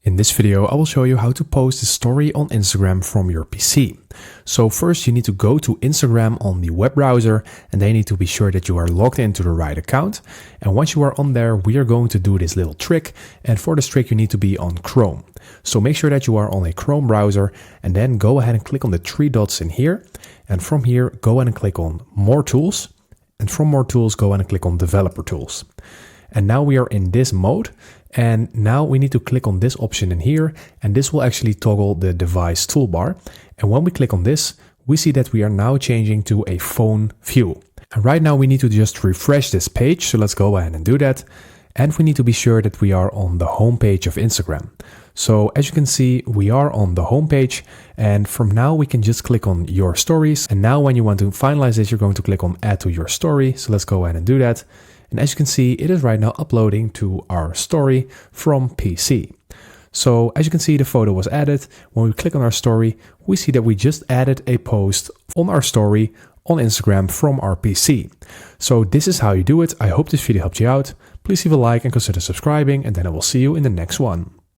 In this video, I will show you how to post a story on Instagram from your PC. So first you need to go to Instagram on the web browser, and then you need to be sure that you are logged into the right account. And once you are on there, we are going to do this little trick. And for this trick, you need to be on Chrome. So make sure that you are on a Chrome browser, and then go ahead and click on the three dots in here. And from here, go ahead and click on More Tools. And from More Tools, go ahead and click on Developer Tools. And now we are in this mode, and now we need to click on this option in here, and this will actually toggle the device toolbar. And when we click on this, we see that we are now changing to a phone view. And right now we need to just refresh this page, so let's go ahead and do that. And we need to be sure that we are on the home page of Instagram. So as you can see, we are on the home page, and from now we can just click on your stories. And now when you want to finalize this, you're going to click on add to your story. So let's go ahead and do that. And as you can see, it is right now uploading to our story from PC. So as you can see, the photo was added. When we click on our story, we see that we just added a post on our story on Instagram from our PC. So this is how you do it. I hope this video helped you out. Please leave a like and consider subscribing, and then I will see you in the next one.